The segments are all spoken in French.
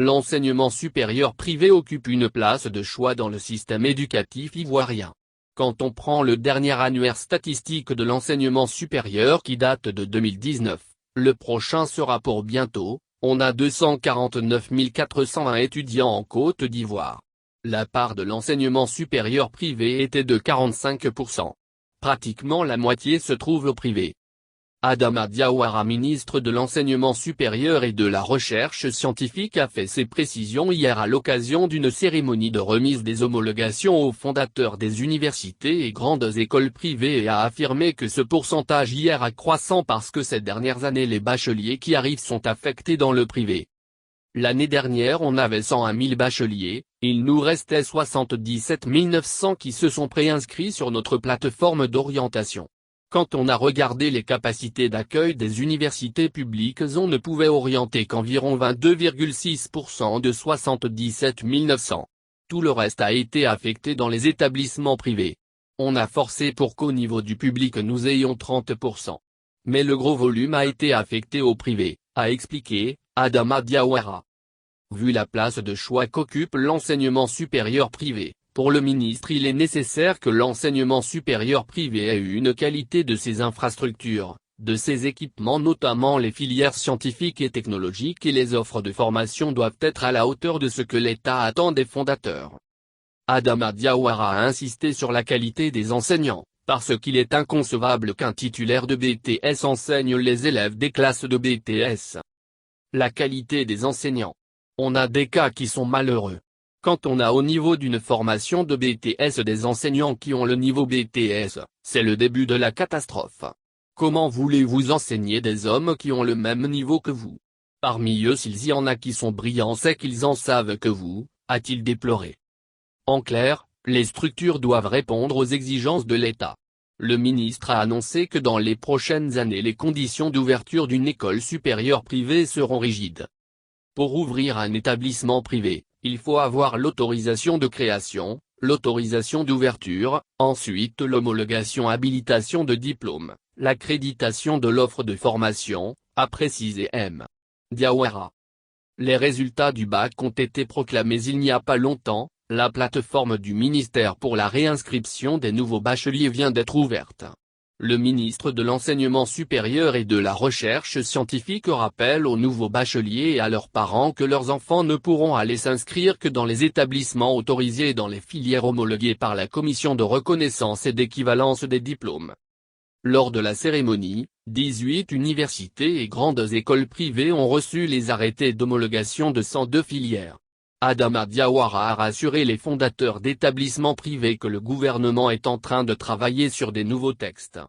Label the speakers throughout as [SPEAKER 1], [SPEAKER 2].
[SPEAKER 1] L'enseignement supérieur privé occupe une place de choix dans le système éducatif ivoirien. Quand on prend le dernier annuaire statistique de l'enseignement supérieur qui date de 2019, le prochain sera pour bientôt, on a 249 420 étudiants en Côte d'Ivoire. La part de l'enseignement supérieur privé était de 45%. Pratiquement la moitié se trouve au privé. Adama Diawara, ministre de l'Enseignement supérieur et de la Recherche scientifique, a fait ces précisions hier à l'occasion d'une cérémonie de remise des homologations aux fondateurs des universités et grandes écoles privées et a affirmé que ce pourcentage hier est croissant parce que ces dernières années les bacheliers qui arrivent sont affectés dans le privé. L'année dernière on avait 101 000 bacheliers, il nous restait 77 900 qui se sont préinscrits sur notre plateforme d'orientation. Quand on a regardé les capacités d'accueil des universités publiques, on ne pouvait orienter qu'environ 22,6% de 77 900. Tout le reste a été affecté dans les établissements privés. On a forcé pour qu'au niveau du public nous ayons 30%. Mais le gros volume a été affecté au privé, a expliqué Adama Diawara. Vu la place de choix qu'occupe l'enseignement supérieur privé, pour le ministre il est nécessaire que l'enseignement supérieur privé ait une qualité de ses infrastructures, de ses équipements, notamment les filières scientifiques et technologiques, et les offres de formation doivent être à la hauteur de ce que l'État attend des fondateurs. Adama Diawara a insisté sur la qualité des enseignants, parce qu'il est inconcevable qu'un titulaire de BTS enseigne les élèves des classes de BTS. La qualité des enseignants. On a des cas qui sont malheureux. Quand on a au niveau d'une formation de BTS des enseignants qui ont le niveau BTS, c'est le début de la catastrophe. Comment voulez-vous enseigner des hommes qui ont le même niveau que vous? Parmi eux, s'il y en a qui sont brillants, c'est qu'ils en savent que vous, a-t-il déploré. En clair, les structures doivent répondre aux exigences de l'État. Le ministre a annoncé que dans les prochaines années les conditions d'ouverture d'une école supérieure privée seront rigides. Pour ouvrir un établissement privé, il faut avoir l'autorisation de création, l'autorisation d'ouverture, ensuite l'homologation habilitation de diplôme, l'accréditation de l'offre de formation, a précisé M. Diawara. Les résultats du bac ont été proclamés il n'y a pas longtemps, la plateforme du ministère pour la réinscription des nouveaux bacheliers vient d'être ouverte. Le ministre de l'Enseignement supérieur et de la Recherche scientifique rappelle aux nouveaux bacheliers et à leurs parents que leurs enfants ne pourront aller s'inscrire que dans les établissements autorisés et dans les filières homologuées par la Commission de reconnaissance et d'équivalence des diplômes. Lors de la cérémonie, 18 universités et grandes écoles privées ont reçu les arrêtés d'homologation de 102 filières. Adama Diawara a rassuré les fondateurs d'établissements privés que le gouvernement est en train de travailler sur des nouveaux textes.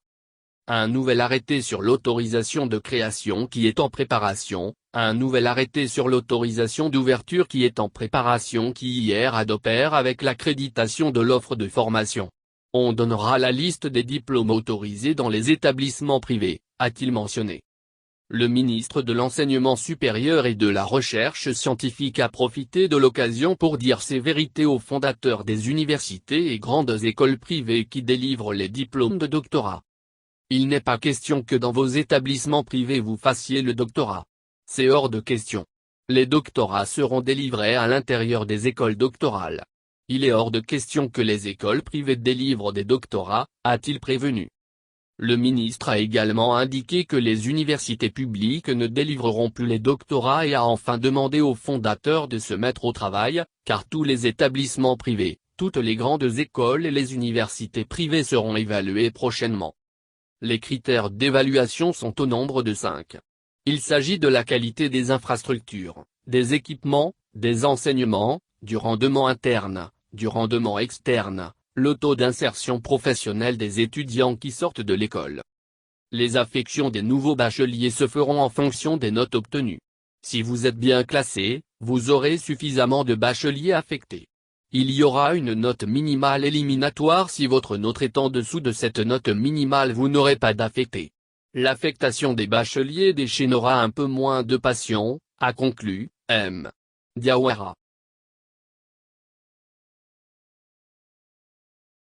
[SPEAKER 1] Un nouvel arrêté sur l'autorisation de création qui est en préparation, un nouvel arrêté sur l'autorisation d'ouverture qui est en préparation qui hier adopère avec l'accréditation de l'offre de formation. On donnera la liste des diplômes autorisés dans les établissements privés, a-t-il mentionné. Le ministre de l'Enseignement supérieur et de la Recherche scientifique a profité de l'occasion pour dire ces vérités aux fondateurs des universités et grandes écoles privées qui délivrent les diplômes de doctorat. Il n'est pas question que dans vos établissements privés vous fassiez le doctorat. C'est hors de question. Les doctorats seront délivrés à l'intérieur des écoles doctorales. Il est hors de question que les écoles privées délivrent des doctorats, a-t-il prévenu. Le ministre a également indiqué que les universités publiques ne délivreront plus les doctorats et a enfin demandé aux fondateurs de se mettre au travail, car tous les établissements privés, toutes les grandes écoles et les universités privées seront évalués prochainement. Les critères d'évaluation sont au nombre de 5. Il s'agit de la qualité des infrastructures, des équipements, des enseignements, du rendement interne, du rendement externe, le taux d'insertion professionnelle des étudiants qui sortent de l'école. Les affections des nouveaux bacheliers se feront en fonction des notes obtenues. Si vous êtes bien classé, vous aurez suffisamment de bacheliers affectés. Il y aura une note minimale éliminatoire si votre note est en dessous de cette note minimale vous n'aurez pas d'affecté. L'affectation des bacheliers déchaînera un peu moins de passion, a conclu M. Diawara.